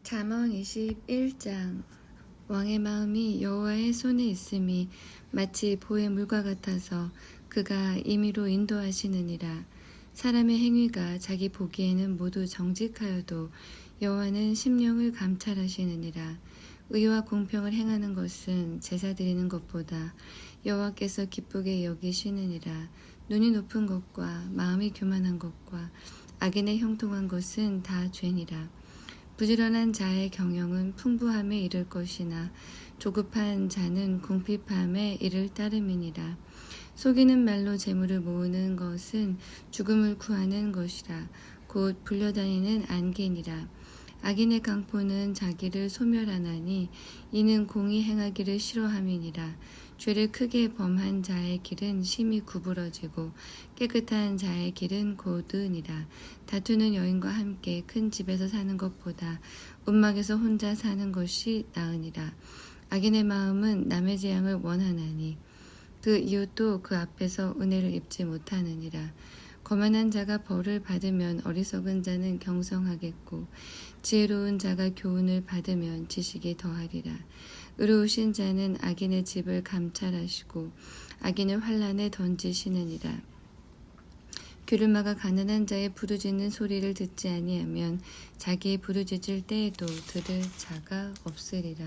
잠언 21장. 왕의 마음이 여호와의 손에 있음이 마치 보의 물과 같아서 그가 임의로 인도하시느니라. 사람의 행위가 자기 보기에는 모두 정직하여도 여호와는 심령을 감찰하시느니라. 의와 공평을 행하는 것은 제사 드리는 것보다 여호와께서 기쁘게 여기시느니라. 눈이 높은 것과 마음이 교만한 것과 악인의 형통한 것은 다 죄니라. 부지런한 자의 경영은 풍부함에 이를 것이나 조급한 자는 궁핍함에 이를 따름이니라. 속이는 말로 재물을 모으는 것은 죽음을 구하는 것이라. 곧 불려다니는 안개니라. 악인의 강포는 자기를 소멸하나니 이는 공의 행하기를 싫어함이니라. 죄를 크게 범한 자의 길은 심히 구부러지고 깨끗한 자의 길은 고드니라. 다투는 여인과 함께 큰 집에서 사는 것보다 움막에서 혼자 사는 것이 나으니라. 악인의 마음은 남의 재앙을 원하나니 그 이웃도 그 앞에서 은혜를 입지 못하느니라. 거만한 자가 벌을 받으면 어리석은 자는 경성하겠고 지혜로운 자가 교훈을 받으면 지식이 더하리라. 의로우신 자는 악인의 집을 감찰하시고 악인을 환난에 던지시느니라. 귀를 막아 가난한 자의 부르짖는 소리를 듣지 아니하면 자기의 부르짖을 때에도 들을 자가 없으리라.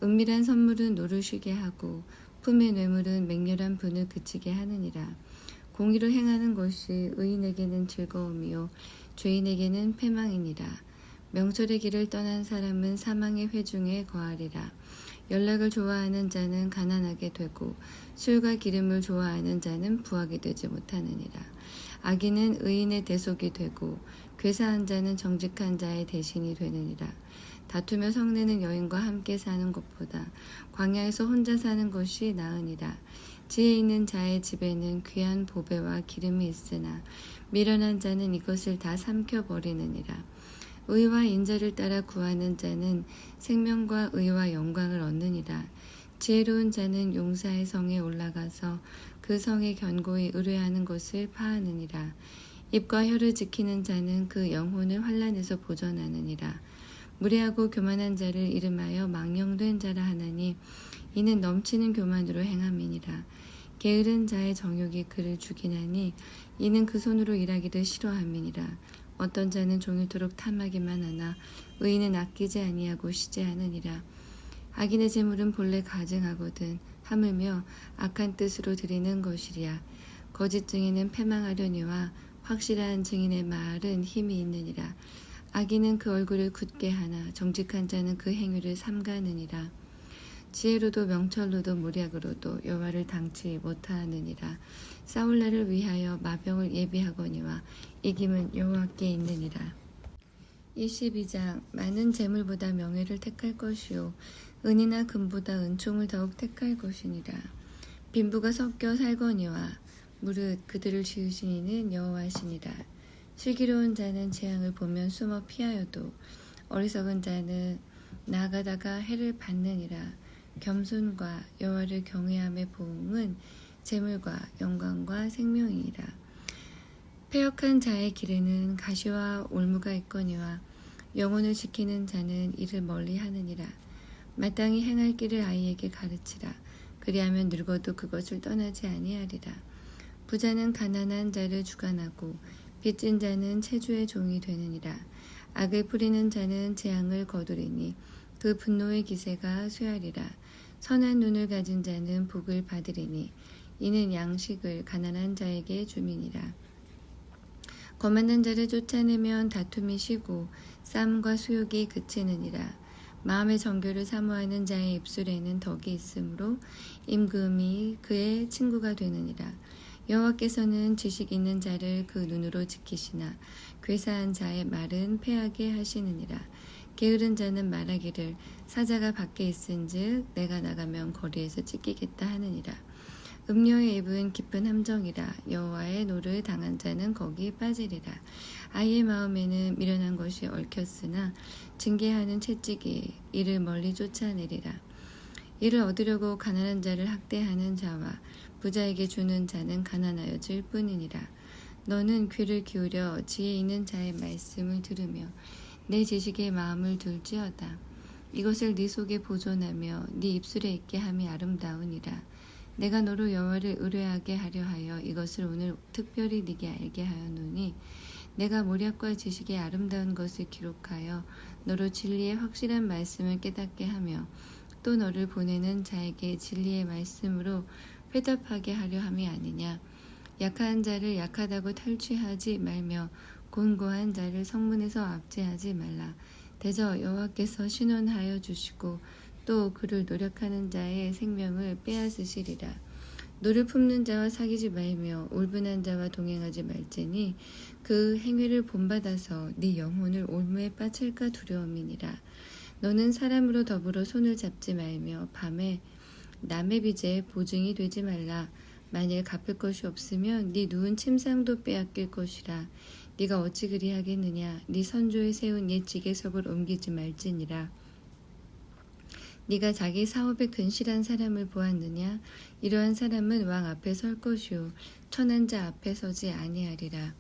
은밀한 선물은 노르시게 하고 품의 뇌물은 맹렬한 분을 그치게 하느니라. 공의를 행하는 것이 의인에게는 즐거움이요 죄인에게는 패망이니라. 명철의 길을 떠난 사람은 사망의 회중에 거하리라. 연락을 좋아하는 자는 가난하게 되고 술과 기름을 좋아하는 자는 부하게 되지 못하느니라. 악인은 의인의 대속이 되고 괴사한 자는 정직한 자의 대신이 되느니라. 다투며 성내는 여인과 함께 사는 것보다 광야에서 혼자 사는 것이 나으니라. 지혜 있는 자의 집에는 귀한 보배와 기름이 있으나 미련한 자는 이것을 다 삼켜버리느니라. 의와 인자를 따라 구하는 자는 생명과 의와 영광을 얻느니라. 지혜로운 자는 용사의 성에 올라가서 그 성에 견고히 의뢰하는 것을 파하느니라. 입과 혀를 지키는 자는 그 영혼을 환난에서 보전하느니라. 무례하고 교만한 자를 이름하여 망령된 자라 하나니 이는 넘치는 교만으로 행함이니라. 게으른 자의 정욕이 그를 죽이나니 이는 그 손으로 일하기를 싫어함이니라. 어떤 자는 종일토록 탐하기만 하나 의인은 아끼지 아니하고 시제하느니라. 악인의 재물은 본래 가증하거든 하물며 악한 뜻으로 드리는 것이랴. 거짓 증인은 패망하려니와 확실한 증인의 말은 힘이 있느니라. 악인은 그 얼굴을 굳게 하나 정직한 자는 그 행위를 삼가느니라. 지혜로도 명철로도 모략으로도 여호와를 당치 못하느니라. 싸울 날을 위하여 마병을 예비하거니와 이김은 여호와께 있느니라. 22장. 많은 재물보다 명예를 택할 것이요 은이나 금보다 은총을 더욱 택할 것이니라. 빈부가 섞여 살거니와 무릇 그들을 지으신 이는 여호와시니라. 슬기로운 자는 재앙을 보면 숨어 피하여도 어리석은 자는 나아가다가 해를 받느니라. 겸손과 여호와를 경외함의 보응은 재물과 영광과 생명이니라. 패역한 자의 길에는 가시와 올무가 있거니와 영혼을 지키는 자는 이를 멀리 하느니라. 마땅히 행할 길을 아이에게 가르치라. 그리하면 늙어도 그것을 떠나지 아니하리라. 부자는 가난한 자를 주관하고 빚진 자는 체주의 종이 되느니라. 악을 부리는 자는 재앙을 거두리니 그 분노의 기세가 쇠하리라. 선한 눈을 가진 자는 복을 받으리니 이는 양식을 가난한 자에게 줌이니라. 거만한 자를 쫓아내면 다툼이 쉬고 싸움과 수욕이 그치느니라. 마음의 정결을 사모하는 자의 입술에는 덕이 있으므로 임금이 그의 친구가 되느니라. 여호와께서는 지식 있는 자를 그 눈으로 지키시나 괴사한 자의 말은 패하게 하시느니라. 게으른 자는 말하기를 사자가 밖에 있은즉 내가 나가면 거리에서 찢기겠다 하느니라. 음녀의 입은 깊은 함정이라. 여호와의 노를 당한 자는 거기 빠지리라. 아이의 마음에는 미련한 것이 얽혔으나 징계하는 채찍이 이를 멀리 쫓아내리라. 이를 얻으려고 가난한 자를 학대하는 자와 부자에게 주는 자는 가난하여질 뿐이니라. 너는 귀를 기울여 지혜 있는 자의 말씀을 들으며 내 지식에 마음을 둘지어다. 이것을 네 속에 보존하며 네 입술에 있게 함이 아름다우니라. 내가 너로 여호와를 의뢰하게 하려 하여 이것을 오늘 특별히 네게 알게 하였노니 내가 모략과 지식의 아름다운 것을 기록하여 너로 진리의 확실한 말씀을 깨닫게 하며 또 너를 보내는 자에게 진리의 말씀으로 회답하게 하려 함이 아니냐. 약한 자를 약하다고 탈취하지 말며 곤고한 자를 성문에서 압제하지 말라. 대저 여호와께서 신원하여 주시고 또 그를 노력하는 자의 생명을 빼앗으시리라. 노를 품는 자와 사귀지 말며 울분한 자와 동행하지 말지니 그 행위를 본받아서 네 영혼을 올무에 빠질까 두려움이니라. 너는 사람으로 더불어 손을 잡지 말며 밤에 남의 빚에 보증이 되지 말라. 만일 갚을 것이 없으면 네 누운 침상도 빼앗길 것이라. 네가 어찌 그리하겠느냐. 네 선조에 세운 옛 지계석을 옮기지 말지니라. 네가 자기 사업에 근실한 사람을 보았느냐? 이러한 사람은 왕 앞에 설 것이요 천한 자 앞에 서지 아니하리라.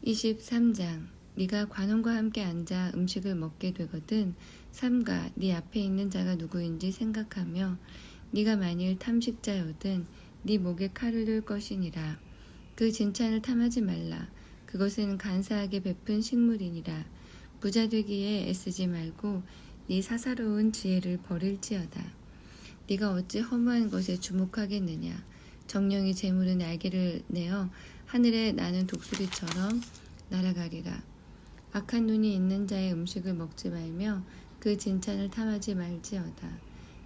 23장. 네가 관원과 함께 앉아 음식을 먹게 되거든 삼가 네 앞에 있는 자가 누구인지 생각하며 네가 만일 탐식자여든 네 목에 칼을 둘 것이니라. 그 진찬을 탐하지 말라. 그것은 간사하게 베푼 식물이니라. 부자 되기에 애쓰지 말고 네 사사로운 지혜를 버릴지어다. 네가 어찌 허무한 것에 주목하겠느냐. 정령이 재물은 날개를 내어 하늘에 나는 독수리처럼 날아가리라. 악한 눈이 있는 자의 음식을 먹지 말며 그 진찬을 탐하지 말지어다.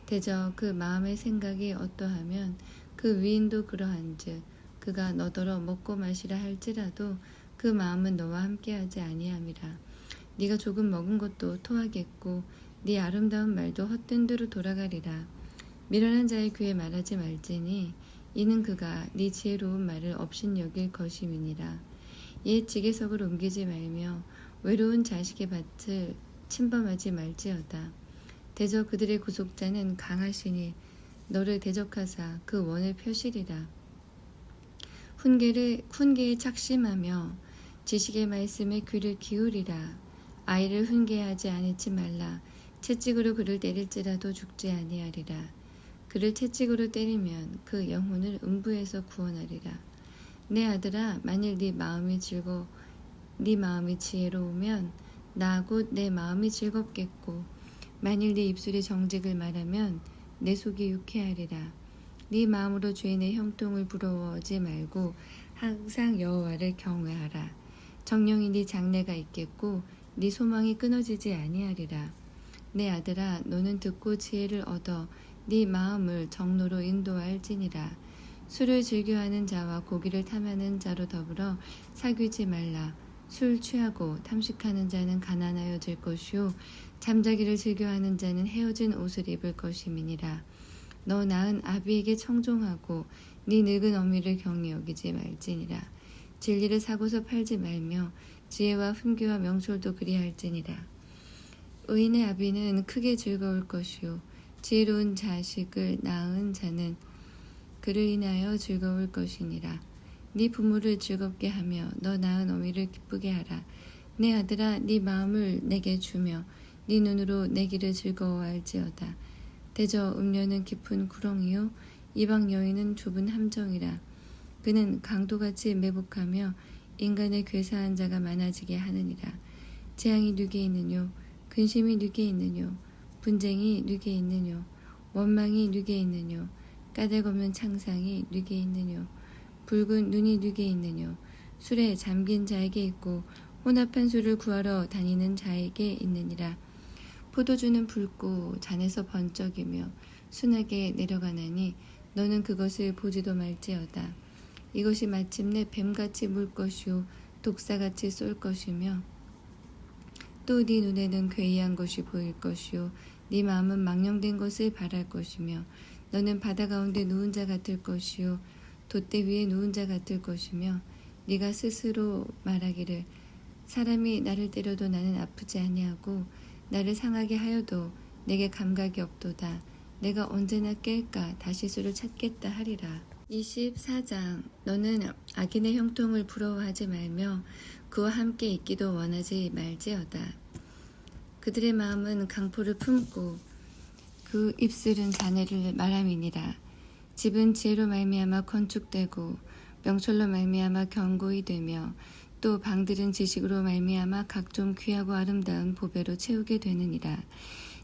대저 그 마음의 생각이 어떠하면 그 위인도 그러한즉 그가 너더러 먹고 마시라 할지라도 그 마음은 너와 함께하지 아니함이라. 네가 조금 먹은 것도 토하겠고 네 아름다운 말도 헛된 대로 돌아가리라. 미련한 자의 귀에 말하지 말지니 이는 그가 네 지혜로운 말을 업신여길 것임이니라. 옛 지계석을 옮기지 말며 외로운 자식의 밭을 침범하지 말지어다. 대저 그들의 구속자는 강하시니 너를 대적하사 그 원을 펴시리라. 훈계에 착심하며 지식의 말씀에 귀를 기울이라. 아이를 훈계하지 않지 말라. 채찍으로 그를 때릴지라도 죽지 아니하리라. 그를 채찍으로 때리면 그 영혼을 음부에서 구원하리라. 내 아들아, 만일 네 마음이 지혜로우면 나 곧 내 마음이 즐겁겠고 만일 네 입술이 정직을 말하면 내 속이 유쾌하리라. 네 마음으로 주인의 형통을 부러워하지 말고 항상 여호와를 경외하라. 정령이 네 장래가 있겠고 네 소망이 끊어지지 아니하리라. 내 아들아, 너는 듣고 지혜를 얻어 네 마음을 정로로 인도할지니라. 술을 즐겨하는 자와 고기를 탐하는 자로 더불어 사귀지 말라. 술 취하고 탐식하는 자는 가난하여질 것이요 잠자기를 즐겨하는 자는 헤어진 옷을 입을 것임이니라. 너 낳은 아비에게 청종하고 네 늙은 어미를 경히 여기지 말지니라. 진리를 사고서 팔지 말며 지혜와 훈계와 명철도 그리할지니라. 의인의 아비는 크게 즐거울 것이요 지혜로운 자식을 낳은 자는 그를 인하여 즐거울 것이니라. 네 부모를 즐겁게 하며 너 낳은 어미를 기쁘게 하라. 내 아들아, 네 마음을 내게 주며 네 눈으로 내 길을 즐거워할지어다. 대저 음료는 깊은 구렁이요 이방 여인은 좁은 함정이라. 그는 강도같이 매복하며 인간을 괴사한 자가 많아지게 하느니라. 재앙이 누게 있느뇨 근심이 누게 있느뇨 분쟁이 누게 있느뇨 원망이 누게 있느뇨 까닭없는 창상이 누게 있느뇨 붉은 눈이 누게 있느뇨 술에 잠긴 자에게 있고 혼합한 술을 구하러 다니는 자에게 있느니라. 포도주는 붉고 잔에서 번쩍이며 순하게 내려가나니 너는 그것을 보지도 말지어다. 이것이 마침내 뱀같이 물 것이요 독사같이 쏠 것이며 또 네 눈에는 괴이한 것이 보일 것이요 네 마음은 망령된 것을 바랄 것이며 너는 바다 가운데 누운 자 같을 것이요 돛대 위에 누운 자 같을 것이며 네가 스스로 말하기를 사람이 나를 때려도 나는 아프지 아니하고 나를 상하게 하여도 내게 감각이 없도다. 내가 언제나 깰까 다시 수를 찾겠다 하리라. 24장. 너는 악인의 형통을 부러워하지 말며 그와 함께 있기도 원하지 말지어다. 그들의 마음은 강포를 품고 그 입술은 잔해를 말함이니라. 집은 지혜로 말미암아 건축되고 명철로 말미암아 견고히 되며 또 방들은 지식으로 말미암아 각종 귀하고 아름다운 보배로 채우게 되느니라.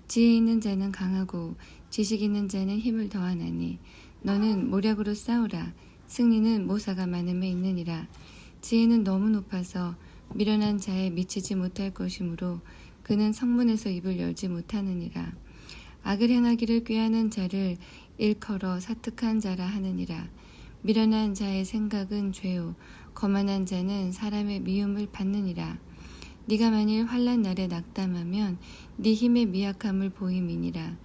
지혜 있는 자는 강하고 지식 있는 자는 힘을 더하나니 너는 모략으로 싸우라. 승리는 모사가 많음에 있느니라. 지혜는 너무 높아서 미련한 자에 미치지 못할 것이므로 그는 성문에서 입을 열지 못하느니라. 악을 행하기를 꾀하는 자를 일컬어 사특한 자라 하느니라. 미련한 자의 생각은 죄요 거만한 자는 사람의 미움을 받느니라. 네가 만일 환난 날에 낙담하면 네 힘의 미약함을 보임이니라.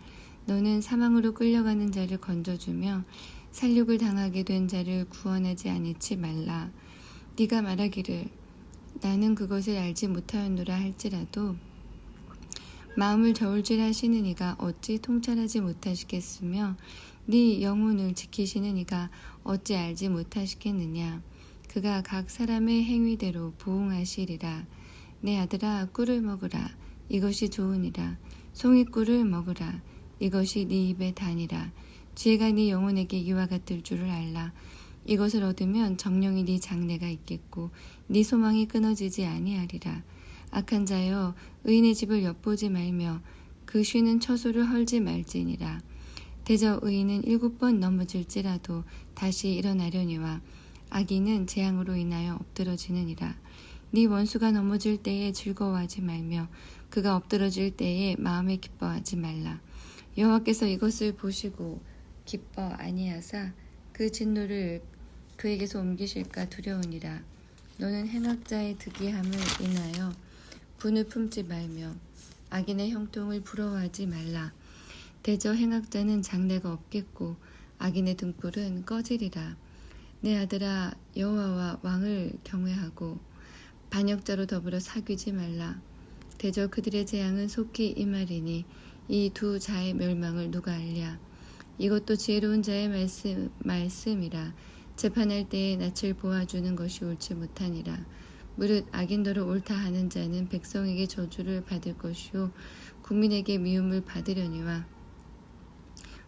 너는 사망으로 끌려가는 자를 건져주며 살육을 당하게 된 자를 구원하지 아니치 말라. 네가 말하기를 나는 그것을 알지 못하였노라 할지라도 마음을 저울질 하시는 이가 어찌 통찰하지 못하시겠으며 네 영혼을 지키시는 이가 어찌 알지 못하시겠느냐. 그가 각 사람의 행위대로 보응하시리라. 내 아들아 꿀을 먹으라. 이것이 좋으니라. 송이꿀을 먹으라. 이것이 네 입의 단이라. 지혜가 네 영혼에게 이와 같을 줄을 알라. 이것을 얻으면 정령이 네 장래가 있겠고 네 소망이 끊어지지 아니하리라. 악한 자여 의인의 집을 엿보지 말며 그 쉬는 처소를 헐지 말지니라. 대저 의인은 7번 넘어질지라도 다시 일어나려니와 악인은 재앙으로 인하여 엎드러지느니라. 네 원수가 넘어질 때에 즐거워하지 말며 그가 엎드러질 때에 마음에 기뻐하지 말라. 여호와께서 이것을 보시고 기뻐 아니하사 그 진노를 그에게서 옮기실까 두려우니라. 너는 행악자의 득이함을 인하여 분을 품지 말며 악인의 형통을 부러워하지 말라. 대저 행악자는 장래가 없겠고 악인의 등불은 꺼지리라. 내 아들아 여호와와 왕을 경외하고 반역자로 더불어 사귀지 말라. 대저 그들의 재앙은 속히 임하리니 이 두 자의 멸망을 누가 알랴. 이것도 지혜로운 자의 말씀이라. 재판할 때에 낯을 보아주는 것이 옳지 못하니라. 무릇 악인더러 옳다 하는 자는 백성에게 저주를 받을 것이요 국민에게 미움을 받으려니와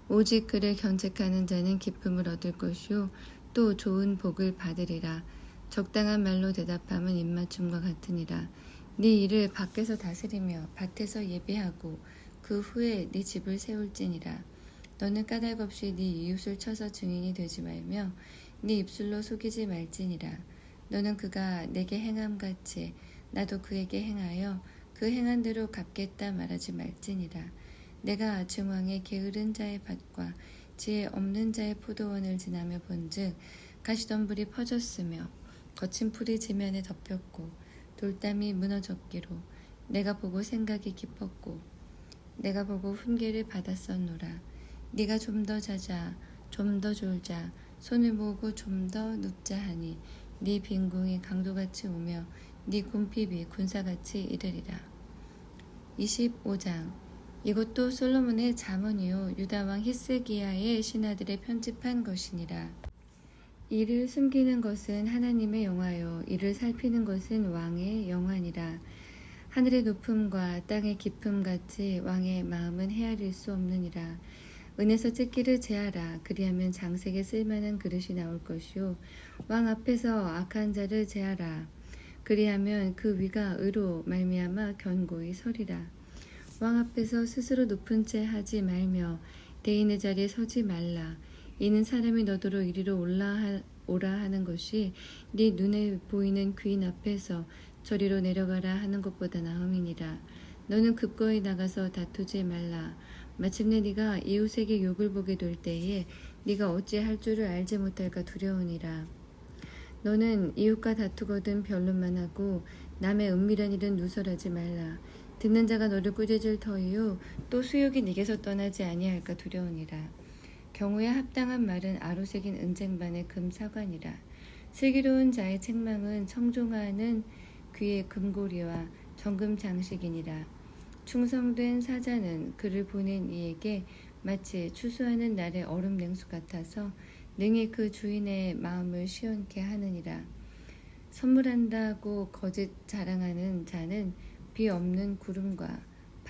오직 그를 견책하는 자는 기쁨을 얻을 것이요 또 좋은 복을 받으리라. 적당한 말로 대답함은 입맞춤과 같으니라. 네 일을 밖에서 다스리며 밭에서 예비하고 그 후에 네 집을 세울지니라. 너는 까닭 없이 네 이웃을 쳐서 증인이 되지 말며 네 입술로 속이지 말지니라. 너는 그가 내게 행함같이 나도 그에게 행하여 그 행한 대로 갚겠다 말하지 말지니라. 내가 증왕의 게으른 자의 밭과 지혜 없는 자의 포도원을 지나며 본즉 가시덤불이 퍼졌으며 거친 풀이 지면에 덮였고 돌담이 무너졌기로 내가 보고 생각이 깊었고 내가 보고 훈계를 받았었노라. 네가 좀 더 자자 좀 더 졸자 손을 모으고 좀 더 눕자 하니 네 빈궁이 강도같이 오며 네 궁핍이 군사같이 이르리라. 25장. 이것도 솔로몬의 잠언이요 유다왕 히스기야의 신하들의 편집한 것이니라. 이를 숨기는 것은 하나님의 영화요 이를 살피는 것은 왕의 영화니라. 하늘의 높음과 땅의 깊음 같이 왕의 마음은 헤아릴 수 없느니라. 은에서 찢기를 제하라. 그리하면 장색에 쓸만한 그릇이 나올 것이요 왕 앞에서 악한 자를 제하라. 그리하면 그 위가 의로 말미암아 견고히 서리라. 왕 앞에서 스스로 높은 채 하지 말며 대인의 자리에 서지 말라. 이는 사람이 너더러 이리로 오라 하는 것이 네 눈에 보이는 귀인 앞에서 저리로 내려가라 하는 것보다 나음이니라. 너는 급거이 나가서 다투지 말라. 마침내 네가 이웃에게 욕을 보게 될 때에 네가 어찌 할 줄을 알지 못할까 두려우니라. 너는 이웃과 다투거든 변론만 하고 남의 은밀한 일은 누설하지 말라. 듣는 자가 너를 꾸짖을 터이요 또 수욕이 네게서 떠나지 아니할까 두려우니라. 경우에 합당한 말은 아로새긴 은쟁반의 금사관이라. 슬기로운 자의 책망은 청종하는 귀의 금고리와 정금 장식이니라. 충성된 사자는 그를 보낸 이에게 마치 추수하는 날의 얼음 냉수 같아서 능히 그 주인의 마음을 시원케 하느니라. 선물한다고 거짓 자랑하는 자는 비 없는 구름과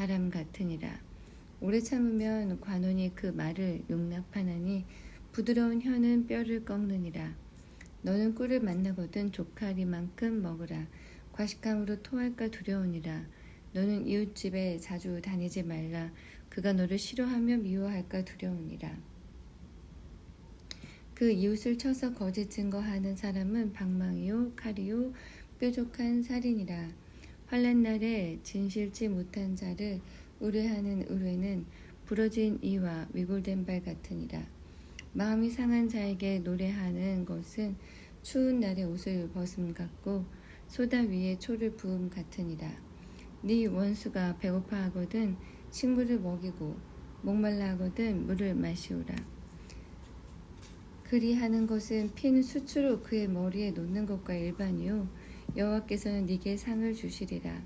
바람 같으니라. 오래 참으면 관원이 그 말을 용납하나니 부드러운 혀는 뼈를 꺾느니라. 너는 꿀을 만나거든 조카리만큼 먹으라. 과식함으로 토할까 두려우니라. 너는 이웃집에 자주 다니지 말라. 그가 너를 싫어하며 미워할까 두려우니라. 그 이웃을 쳐서 거짓 증거하는 사람은 방망이요 칼이요 뾰족한 살이니라. 환난 날에 진실치 못한 자를 의뢰하는 의뢰는 부러진 이와 위골된 발 같으니라. 마음이 상한 자에게 노래하는 것은 추운 날에 옷을 벗음 같고 소다 위에 초를 부음 같으니라. 네 원수가 배고파하거든 식물을 먹이고 목말라 하거든 물을 마시우라. 그리하는 것은 핀 수추로 그의 머리에 놓는 것과 일반이요 여호와께서는 네게 상을 주시리라.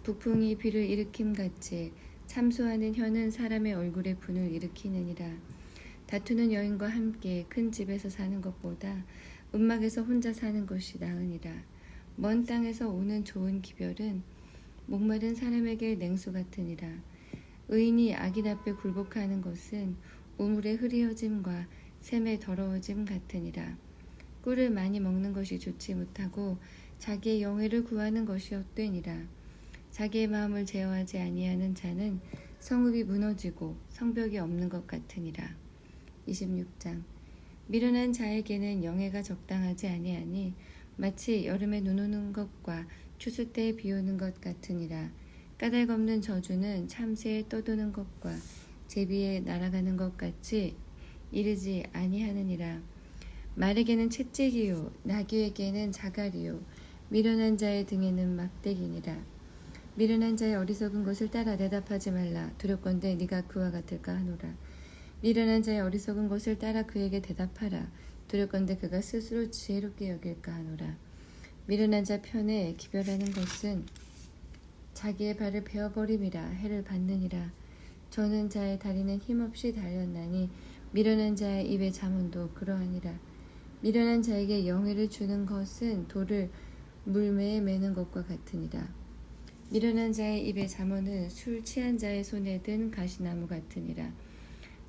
북풍이 비를 일으킴같이 참소하는 혀는 사람의 얼굴에 분을 일으키느니라. 다투는 여인과 함께 큰 집에서 사는 것보다 움막에서 혼자 사는 것이 나으니라. 먼 땅에서 오는 좋은 기별은 목마른 사람에게 냉수 같으니라. 의인이 악인 앞에 굴복하는 것은 우물의 흐리어짐과 샘의 더러워짐 같으니라. 꿀을 많이 먹는 것이 좋지 못하고 자기의 영예를 구하는 것이 헛되니라. 자기의 마음을 제어하지 아니하는 자는 성읍이 무너지고 성벽이 없는 것 같으니라. 26장. 미련한 자에게는 영예가 적당하지 아니하니 마치 여름에 눈 오는 것과 추수 때에 비 오는 것 같으니라. 까닭 없는 저주는 참새에 떠도는 것과 제비에 날아가는 것 같이 이르지 아니하느니라. 말에게는 채찍이요 나귀에게는 자갈이요 미련한 자의 등에는 막대기니라. 미련한 자의 어리석은 것을 따라 대답하지 말라. 두렵건대 네가 그와 같을까 하노라. 미련한 자의 어리석은 것을 따라 그에게 대답하라. 두렵건대 그가 스스로 지혜롭게 여길까 하노라. 미련한 자 편에 기별하는 것은 자기의 발을 베어버림이라. 해를 받느니라. 저는 자의 다리는 힘없이 달렸나니 미련한 자의 입의 잠언도 그러하니라. 미련한 자에게 영예를 주는 것은 돌을 물매에 매는 것과 같으니라. 미련한 자의 입의 잠언은 술 취한 자의 손에 든 가시나무 같으니라.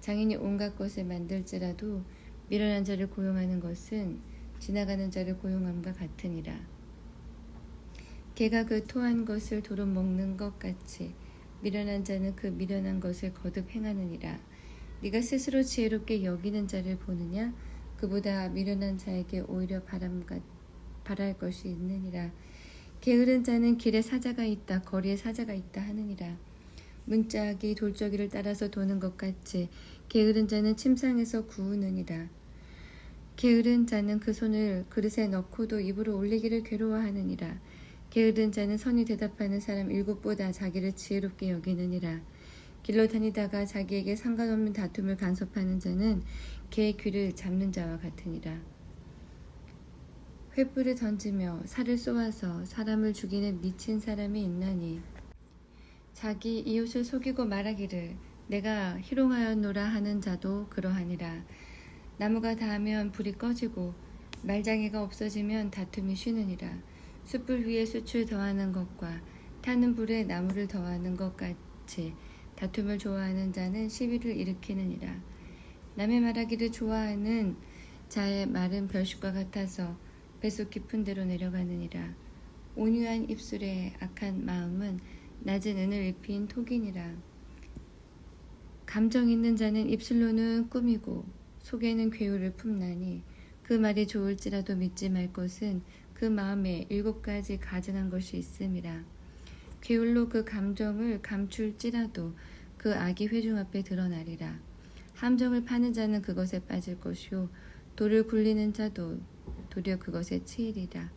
장인이 온갖 것을 만들지라도 미련한 자를 고용하는 것은 지나가는 자를 고용함과 같으니라. 개가 그 토한 것을 도로 먹는 것 같이 미련한 자는 그 미련한 것을 거듭 행하느니라. 네가 스스로 지혜롭게 여기는 자를 보느냐? 그보다 미련한 자에게 오히려 바랄 것이 있느니라. 게으른 자는 길에 사자가 있다 거리에 사자가 있다 하느니라. 문짝이 돌저기를 따라서 도는 것 같이 게으른 자는 침상에서 구우느니라. 게으른 자는 그 손을 그릇에 넣고도 입으로 올리기를 괴로워하느니라. 게으른 자는 선이 대답하는 사람 일곱보다 자기를 지혜롭게 여기느니라. 길로 다니다가 자기에게 상관없는 다툼을 간섭하는 자는 개의 귀를 잡는 자와 같으니라. 횃불을 던지며 살을 쏘아서 사람을 죽이는 미친 사람이 있나니 자기 이웃을 속이고 말하기를 내가 희롱하였노라 하는 자도 그러하니라. 나무가 닿으면 불이 꺼지고 말장애가 없어지면 다툼이 쉬느니라. 숯불 위에 숯을 더하는 것과 타는 불에 나무를 더하는 것 같이 다툼을 좋아하는 자는 시비를 일으키느니라. 남의 말하기를 좋아하는 자의 말은 별식과 같아서 뱃속 깊은 데로 내려가느니라. 온유한 입술에 악한 마음은 낮은 은을 입힌 톡이니라. 감정 있는 자는 입술로는 꾸미고 속에는 괴유를 품나니 그 말이 좋을지라도 믿지 말 것은 그 마음에 7가지 가증한 것이 있음이라. 게을로 그 감정을 감출지라도 그 악이 회중 앞에 드러나리라. 함정을 파는 자는 그것에 빠질 것이요 돌을 굴리는 자도 도리어 그것에 치이리라.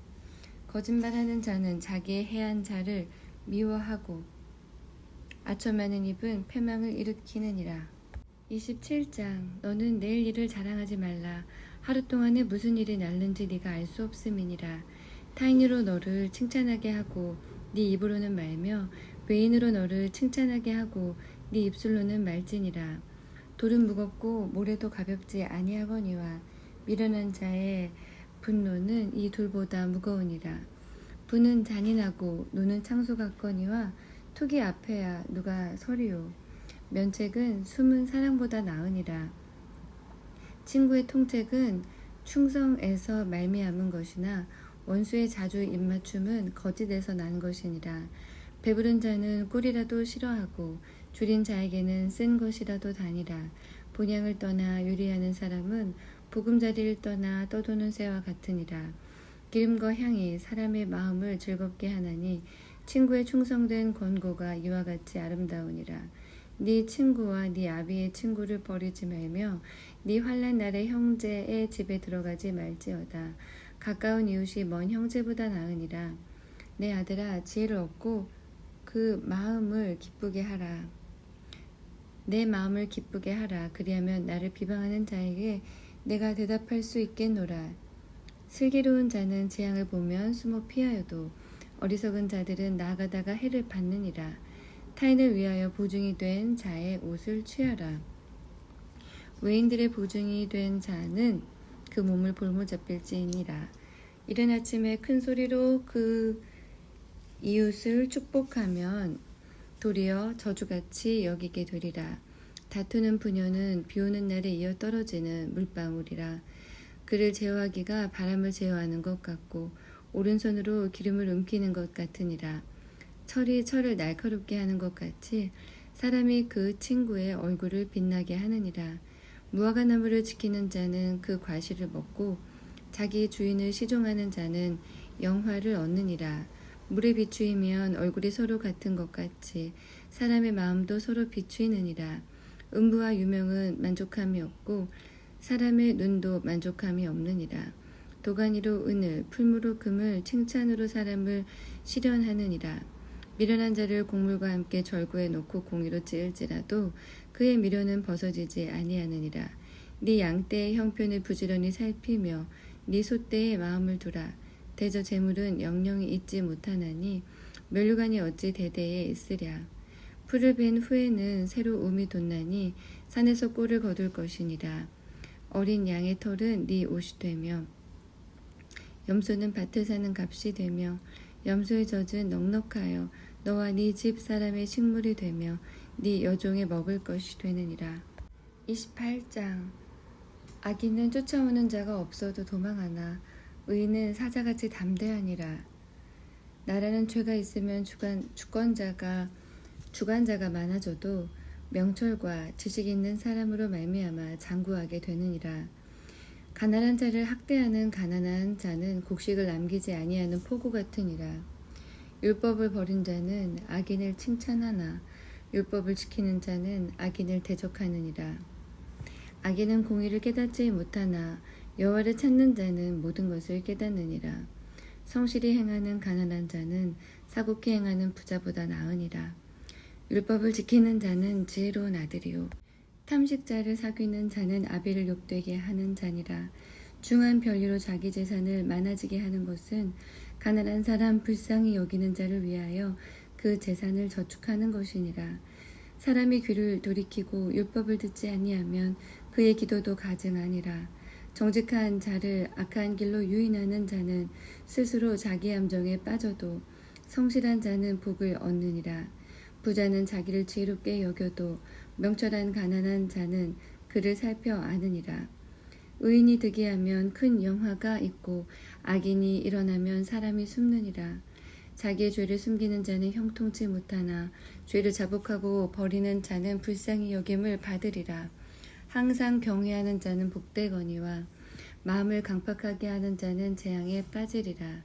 거짓말하는 자는 자기의 해한 자를 미워하고 아첨하는 입은 패망을 일으키느니라. 27장. 너는 내일 일을 자랑하지 말라. 하루 동안에 무슨 일이 날는지 네가 알 수 없음이니라. 타인으로 너를 칭찬하게 하고 네 입으로는 말며 외인으로 너를 칭찬하게 하고 네 입술로는 말지니라. 돌은 무겁고 모래도 가볍지 아니하거니와 미련한 자의 분노는 이 돌보다 무거우니라. 분은 잔인하고 노는 창소 같거니와 토기 앞에야 누가 서리요. 면책은 숨은 사랑보다 나으니라. 친구의 통책은 충성에서 말미암은 것이나 원수의 자주 입맞춤은 거짓에서 난 것이니라. 배부른 자는 꿀이라도 싫어하고 줄인 자에게는 쓴 것이라도 다니라. 본향을 떠나 요리하는 사람은 보금자리를 떠나 떠도는 새와 같으니라. 기름과 향이 사람의 마음을 즐겁게 하나니 친구의 충성된 권고가 이와 같이 아름다우니라. 네 친구와 네 아비의 친구를 버리지 말며 네 환난 날에 형제의 집에 들어가지 말지어다. 가까운 이웃이 먼 형제보다 나으니라. 내 아들아, 지혜를 얻고 그 마음을 기쁘게 하라. 내 마음을 기쁘게 하라. 그리하면 나를 비방하는 자에게 내가 대답할 수 있겠노라. 슬기로운 자는 재앙을 보면 숨어 피하여도 어리석은 자들은 나아가다가 해를 받느니라. 타인을 위하여 보증이 된 자의 옷을 취하라. 외인들의 보증이 된 자는 그 몸을 볼모잡힐지니라. 이른 아침에 큰 소리로 그 이웃을 축복하면 도리어 저주같이 여기게 되리라. 다투는 부녀는 비오는 날에 이어 떨어지는 물방울이라. 그를 제어하기가 바람을 제어하는 것 같고 오른손으로 기름을 움키는 것 같으니라. 철이 철을 날카롭게 하는 것 같이 사람이 그 친구의 얼굴을 빛나게 하느니라. 무화과 나무를 지키는 자는 그 과실을 먹고 자기 주인을 시종하는 자는 영화를 얻느니라. 물에 비추이면 얼굴이 서로 같은 것 같이 사람의 마음도 서로 비추이느니라. 음부와 유명은 만족함이 없고 사람의 눈도 만족함이 없느니라. 도가니로 은을, 풀무로 금을, 칭찬으로 사람을 실현하느니라. 미련한 자를 곡물과 함께 절구에 놓고 공의로 찌을지라도 그의 미련은 벗어지지 아니하느니라. 네 양떼의 형편을 부지런히 살피며 네 소떼의 마음을 두라. 대저 재물은 영영이 있지 못하나니 면류관이 어찌 대대에 있으랴. 풀을 벤 후에는 새로 움이 돋나니 산에서 꼴을 거둘 것이니라. 어린 양의 털은 네 옷이 되며 염소는 밭을 사는 값이 되며 염소의 젖은 넉넉하여 너와 네 집 사람의 식물이 되며 네 여종의 먹을 것이 되느니라. 28장. 악인은 쫓아오는 자가 없어도 도망하나 의인은 사자같이 담대하니라. 나라는 죄가 있으면 주관자가 많아져도 명철과 지식 있는 사람으로 말미암아 장구하게 되느니라. 가난한 자를 학대하는 가난한 자는 곡식을 남기지 아니하는 포구 같으니라. 율법을 버린 자는 악인을 칭찬하나 율법을 지키는 자는 악인을 대적하느니라. 악인은 공의를 깨닫지 못하나 여호와를 찾는 자는 모든 것을 깨닫느니라. 성실히 행하는 가난한 자는 사곡히 행하는 부자보다 나으니라. 율법을 지키는 자는 지혜로운 아들이요 탐식자를 사귀는 자는 아비를 욕되게 하는 자니라. 중한 별리로 자기 재산을 많아지게 하는 것은 가난한 사람 불쌍히 여기는 자를 위하여 그 재산을 저축하는 것이니라. 사람이 귀를 돌이키고 율법을 듣지 아니하면 그의 기도도 가증하니라. 정직한 자를 악한 길로 유인하는 자는 스스로 자기 함정에 빠져도 성실한 자는 복을 얻느니라. 부자는 자기를 지혜롭게 여겨도 명철한 가난한 자는 그를 살펴 아느니라. 의인이 득이하면 큰 영화가 있고 악인이 일어나면 사람이 숨느니라. 자기의 죄를 숨기는 자는 형통치 못하나 죄를 자복하고 버리는 자는 불쌍히 여김을 받으리라. 항상 경외하는 자는 복되거니와 마음을 강팍하게 하는 자는 재앙에 빠지리라.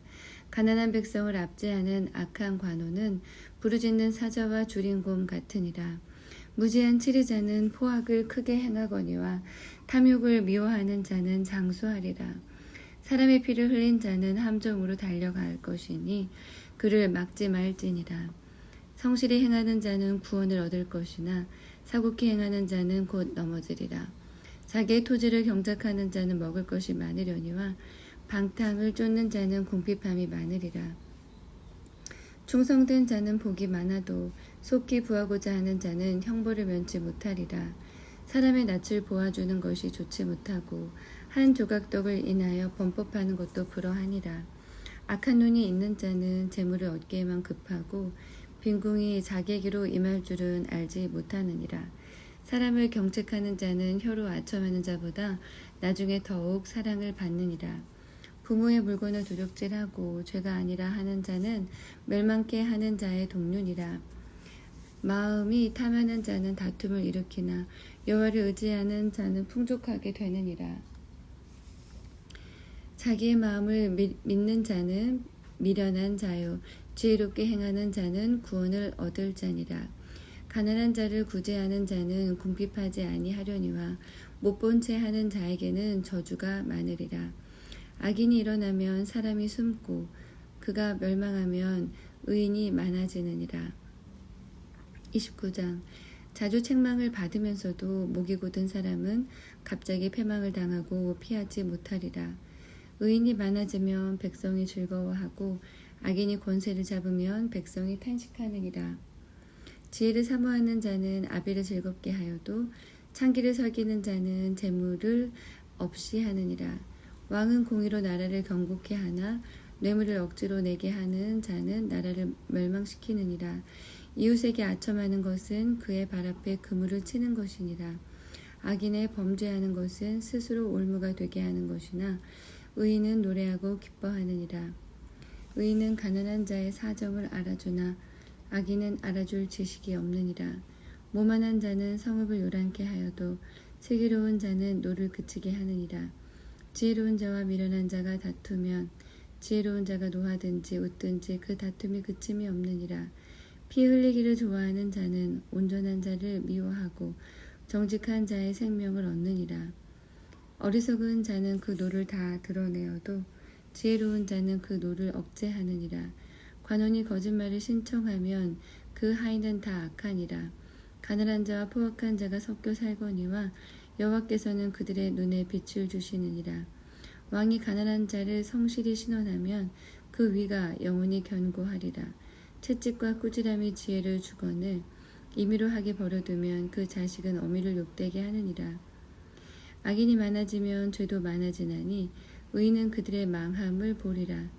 가난한 백성을 압제하는 악한 관원은 부르짖는 사자와 줄인 곰 같으니라. 무지한 치리자는 포악을 크게 행하거니와 탐욕을 미워하는 자는 장수하리라. 사람의 피를 흘린 자는 함정으로 달려갈 것이니 그를 막지 말지니라. 성실히 행하는 자는 구원을 얻을 것이나 사곡히 행하는 자는 곧 넘어지리라. 자기의 토지를 경작하는 자는 먹을 것이 많으려니와 방탕을 쫓는 자는 궁핍함이 많으리라. 충성된 자는 복이 많아도 속히 구하고자 하는 자는 형벌을 면치 못하리라. 사람의 낯을 보아주는 것이 좋지 못하고 한 조각 떡을 인하여 범법하는 것도 불허하니라. 악한 눈이 있는 자는 재물을 얻기에만 급하고 빈궁이 자기에게로 임할 줄은 알지 못하느니라. 사람을 경책하는 자는 혀로 아첨하는 자보다 나중에 더욱 사랑을 받느니라. 부모의 물건을 도둑질하고 죄가 아니라 하는 자는 멸망케 하는 자의 동류니라. 마음이 탐하는 자는 다툼을 일으키나 여호와를 의지하는 자는 풍족하게 되느니라. 자기의 마음을 믿는 자는 미련한 자요 지혜롭게 행하는 자는 구원을 얻을 자니라. 가난한 자를 구제하는 자는 궁핍하지 아니하려니와 못본 채 하는 자에게는 저주가 많으리라. 악인이 일어나면 사람이 숨고 그가 멸망하면 의인이 많아지느니라. 29장 자주 책망을 받으면서도 목이 곧은 사람은 갑자기 패망을 당하고 피하지 못하리라. 의인이 많아지면 백성이 즐거워하고 악인이 권세를 잡으면 백성이 탄식하느니라. 지혜를 사모하는 자는 아비를 즐겁게 하여도 창기를 설기는 자는 재물을 없이 하느니라. 왕은 공의로 나라를 경고케 하나 뇌물을 억지로 내게 하는 자는 나라를 멸망시키느니라. 이웃에게 아첨하는 것은 그의 발 앞에 그물을 치는 것이니라. 악인의 범죄하는 것은 스스로 올무가 되게 하는 것이나 의인은 노래하고 기뻐하느니라. 의인은 가난한 자의 사정을 알아주나 악인은 알아줄 지식이 없느니라. 모만한 자는 성읍을 요란케 하여도 슬기로운 자는 노를 그치게 하느니라. 지혜로운 자와 미련한 자가 다투면 지혜로운 자가 노하든지 웃든지 그 다툼이 그침이 없느니라. 피 흘리기를 좋아하는 자는 온전한 자를 미워하고 정직한 자의 생명을 얻느니라. 어리석은 자는 그 노를 다 드러내어도 지혜로운 자는 그 노를 억제하느니라. 관원이 거짓말을 신청하면 그 하인은 다 악하니라. 가난한 자와 포악한 자가 섞여 살거니와 여호와께서는 그들의 눈에 빛을 주시느니라. 왕이 가난한 자를 성실히 신원하면 그 위가 영원히 견고하리라. 채찍과 꾸지람이 지혜를 주거늘 임의로 하게 버려두면 그 자식은 어미를 욕되게 하느니라. 악인이 많아지면 죄도 많아지나니 의인은 그들의 망함을 보리라.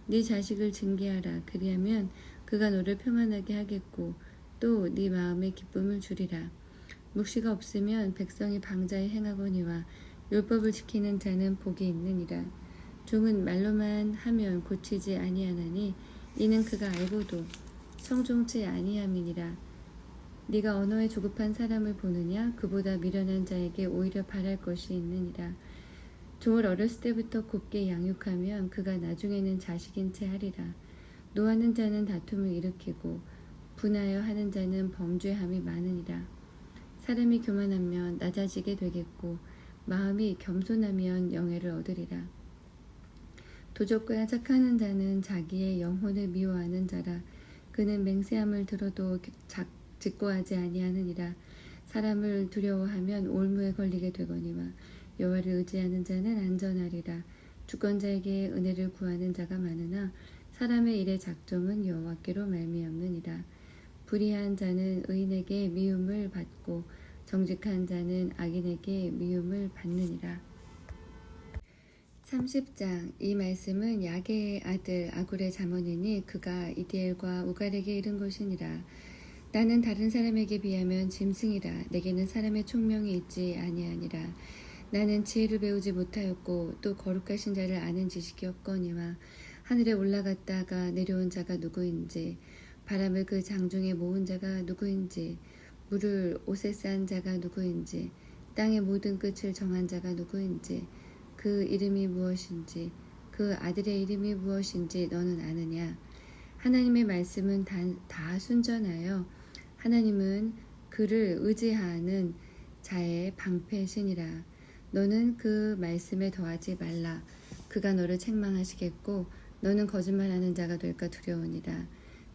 네 자식을 징계하라. 그리하면 그가 너를 평안하게 하겠고 또 네 마음에 기쁨을 주리라. 묵시가 없으면 백성이 방자히 행하거니와 율법을 지키는 자는 복이 있느니라. 종은 말로만 하면 고치지 아니하나니 이는 그가 알고도 성종치 아니함이니라. 네가 언어에 조급한 사람을 보느냐? 그보다 미련한 자에게 오히려 바랄 것이 있느니라. 종을 어렸을 때부터 곱게 양육하면 그가 나중에는 자식인 채 하리라. 노하는 자는 다툼을 일으키고 분하여 하는 자는 범죄함이 많으니라. 사람이 교만하면 낮아지게 되겠고 마음이 겸손하면 영예를 얻으리라. 도적과 착하는 자는 자기의 영혼을 미워하는 자라. 그는 맹세함을 들어도 직고하지 아니하느니라. 사람을 두려워하면 올무에 걸리게 되거니와 여호와를 의지하는 자는 안전하리라. 주권자에게 은혜를 구하는 자가 많으나 사람의 일의 작정은 여호와께로 말미암느니라. 불의한 자는 의인에게 미움을 받고 정직한 자는 악인에게 미움을 받느니라. 30장 이 말씀은 야게의 아들 아굴의 잠언이니 그가 이디엘과 우갈에게 이른 것이니라. 나는 다른 사람에게 비하면 짐승이라. 내게는 사람의 총명이 있지 아니하니라. 나는 지혜를 배우지 못하였고 또 거룩하신 자를 아는 지식이 없거니와 하늘에 올라갔다가 내려온 자가 누구인지 바람을 그 장중에 모은 자가 누구인지 물을 옷에 싼 자가 누구인지 땅의 모든 끝을 정한 자가 누구인지 그 이름이 무엇인지 그 아들의 이름이 무엇인지 너는 아느냐? 하나님의 말씀은 다 순전하여 하나님은 그를 의지하는 자의 방패시니라. 너는 그 말씀에 더하지 말라. 그가 너를 책망하시겠고 너는 거짓말하는 자가 될까 두려우니라.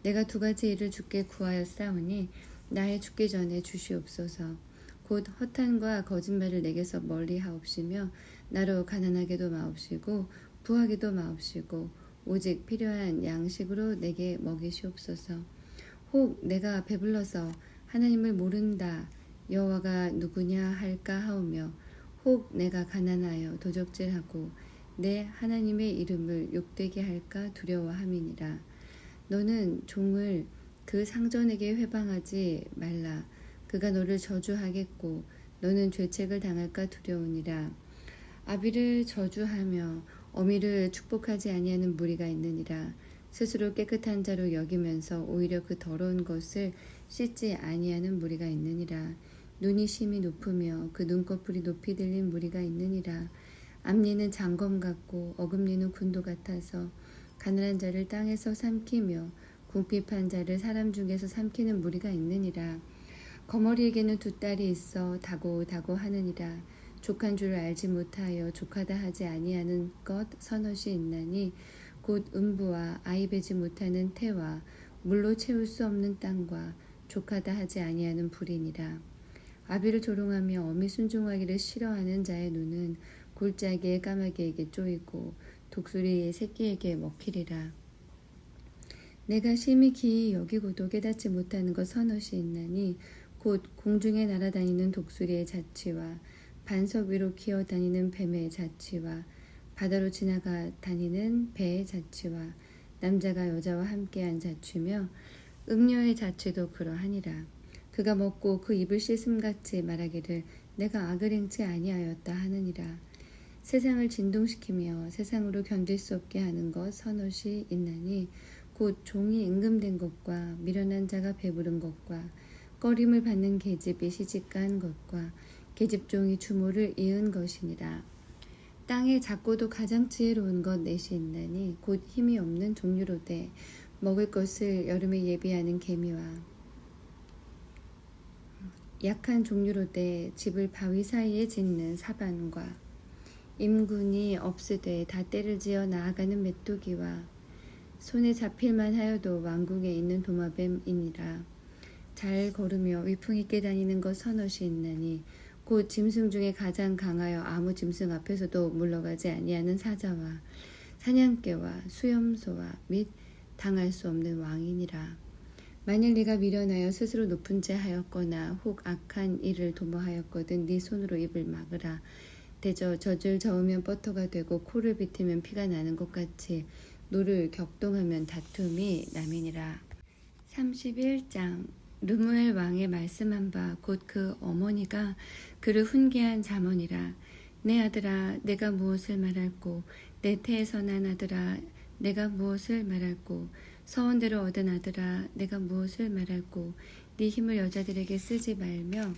내가 두 가지 일을 주께 구하였사오니 나의 죽기 전에 주시옵소서. 곧 허탄과 거짓말을 내게서 멀리하옵시며 나로 가난하게도 마옵시고 부하게도 마옵시고 오직 필요한 양식으로 내게 먹이시옵소서. 혹 내가 배불러서 하나님을 모른다 여호와가 누구냐 할까 하오며 혹 내가 가난하여 도적질하고 내 하나님의 이름을 욕되게 할까 두려워함이니라. 너는 종을 그 상전에게 회방하지 말라. 그가 너를 저주하겠고 너는 죄책을 당할까 두려우니라. 아비를 저주하며 어미를 축복하지 아니하는 무리가 있느니라. 스스로 깨끗한 자로 여기면서 오히려 그 더러운 것을 씻지 아니하는 무리가 있느니라. 눈이 심히 높으며 그 눈꺼풀이 높이 들린 무리가 있느니라. 앞니는 장검 같고 어금니는 군도 같아서 가난한 자를 땅에서 삼키며 궁핍한 자를 사람 중에서 삼키는 무리가 있느니라. 거머리에게는 두 딸이 있어 다고다고 하느니라. 족한 줄 알지 못하여 족하다 하지 아니하는 것 서넛이 있나니 곧 음부와 아이 베지 못하는 태와 물로 채울 수 없는 땅과 족하다 하지 아니하는 불이니라. 아비를 조롱하며 어미 순종하기를 싫어하는 자의 눈은 골짜기의 까마귀에게 쪼이고 독수리의 새끼에게 먹히리라. 내가 심히 기이 여기고도 깨닫지 못하는 것 서넛이 있나니 곧 공중에 날아다니는 독수리의 자취와 반석 위로 기어다니는 뱀의 자취와 바다로 지나가 다니는 배의 자취와 남자가 여자와 함께한 자취며 음녀의 자취도 그러하니라. 그가 먹고 그 입을 씻음같이 말하기를 내가 악을 행치 아니하였다 하느니라. 세상을 진동시키며 세상으로 견딜 수 없게 하는 것 서넛이 있나니 곧 종이 임금된 것과 미련한 자가 배부른 것과 꺼림을 받는 계집이 시집간 것과 계집종이 주모를 이은 것이니라. 땅에 작고도 가장 지혜로운 것 넷이 있나니 곧 힘이 없는 종류로되 먹을 것을 여름에 예비하는 개미와 약한 종류로되 집을 바위 사이에 짓는 사반과 임군이 없으되 다 때를 지어 나아가는 메뚜기와 손에 잡힐만 하여도 왕궁에 있는 도마뱀이니라. 잘 걸으며 위풍 있게 다니는 것 서넛이 있나니 곧 짐승 중에 가장 강하여 아무 짐승 앞에서도 물러가지 아니하는 사자와 사냥개와 수염소와 및 당할 수 없는 왕이니라. 만일 네가 미련하여 스스로 높은 채 하였거나 혹 악한 일을 도모하였거든 네 손으로 입을 막으라. 대저 젖을 저으면 버터가 되고 코를 비틀면 피가 나는 것 같이 노를 격동하면 다툼이 남이니라. 31장 르무엘 왕의 말씀한 바 곧 그 어머니가 그를 훈계한 잠언이라. 내 아들아 내가 무엇을 말할꼬 내 태에서 난 아들아 내가 무엇을 말할꼬 서원대로 얻은 아들아 내가 무엇을 말할꼬 네 힘을 여자들에게 쓰지 말며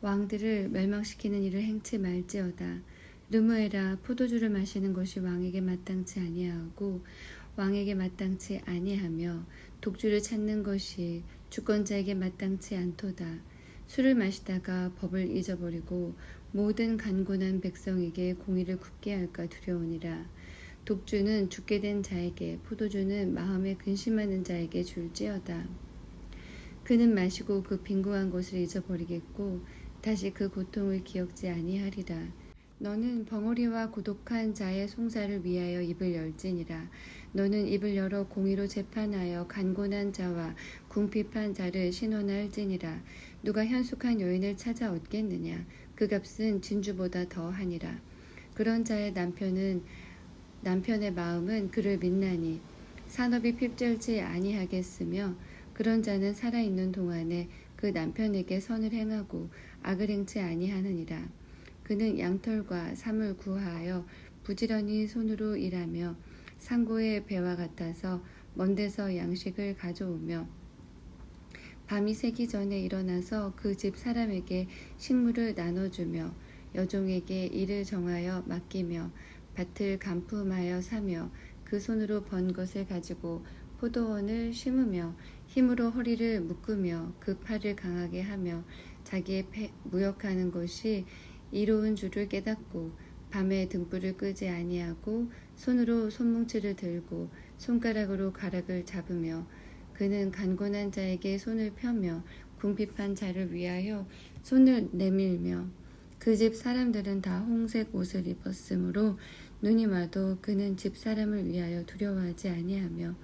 왕들을 멸망시키는 일을 행치 말지어다. 르무엘아 포도주를 마시는 것이 왕에게 마땅치 아니하고 왕에게 마땅치 아니하며 독주를 찾는 것이 주권자에게 마땅치 않도다. 술을 마시다가 법을 잊어버리고 모든 간곤한 백성에게 공의를 굽게 할까 두려우니라. 독주는 죽게 된 자에게 포도주는 마음에 근심하는 자에게 줄지어다. 그는 마시고 그 빈궁한 것을 잊어버리겠고 다시 그 고통을 기억지 아니하리라. 너는 벙어리와 고독한 자의 송사를 위하여 입을 열지니라. 너는 입을 열어 공의로 재판하여 간곤한 자와 궁핍한 자를 신원할지니라. 누가 현숙한 여인을 찾아 얻겠느냐. 그 값은 진주보다 더하니라. 그런 자의 남편의 마음은 그를 믿나니 산업이 핍절지 아니하겠으며 그런 자는 살아있는 동안에 그 남편에게 선을 행하고 악을 행치 아니하느니라. 그는 양털과 삼을 구하여 부지런히 손으로 일하며 상고의 배와 같아서 먼 데서 양식을 가져오며 밤이 새기 전에 일어나서 그 집 사람에게 식물을 나눠주며 여종에게 일을 정하여 맡기며 밭을 간품하여 사며 그 손으로 번 것을 가지고 포도원을 심으며 힘으로 허리를 묶으며 그 팔을 강하게 하며 자기의 무역하는 것이 이로운 줄을 깨닫고 밤에 등불을 끄지 아니하고 손으로 손뭉치를 들고 손가락으로 가락을 잡으며 그는 간곤한 자에게 손을 펴며 궁핍한 자를 위하여 손을 내밀며 그 집 사람들은 다 홍색 옷을 입었으므로 눈이 와도 그는 집 사람을 위하여 두려워하지 아니하며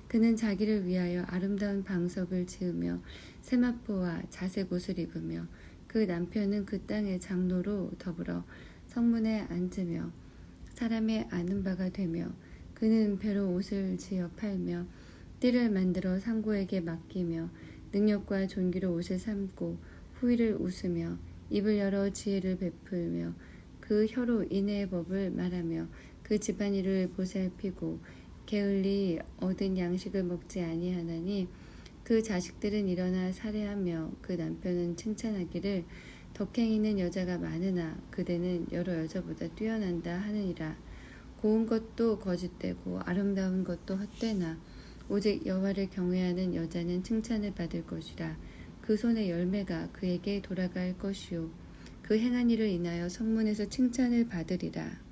그는 자기를 위하여 아름다운 방석을 지으며 세마포와 자색 옷을 입으며 그 남편은 그 땅의 장로로 더불어 성문에 앉으며 사람의 아는 바가 되며 그는 배로 옷을 지어 팔며 띠를 만들어 상고에게 맡기며 능력과 존귀로 옷을 삼고 후의를 웃으며 입을 열어 지혜를 베풀며 그 혀로 인애의 법을 말하며 그 집안일을 보살피고 게을리 얻은 양식을 먹지 아니하나니 그 자식들은 일어나 살해하며 그 남편은 칭찬하기를 덕행있는 여자가 많으나 그대는 여러 여자보다 뛰어난다 하느니라. 고운 것도 거짓되고 아름다운 것도 헛되나 오직 여호와를 경외하는 여자는 칭찬을 받을 것이라. 그 손의 열매가 그에게 돌아갈 것이요 그 행한 일을 인하여 성문에서 칭찬을 받으리라.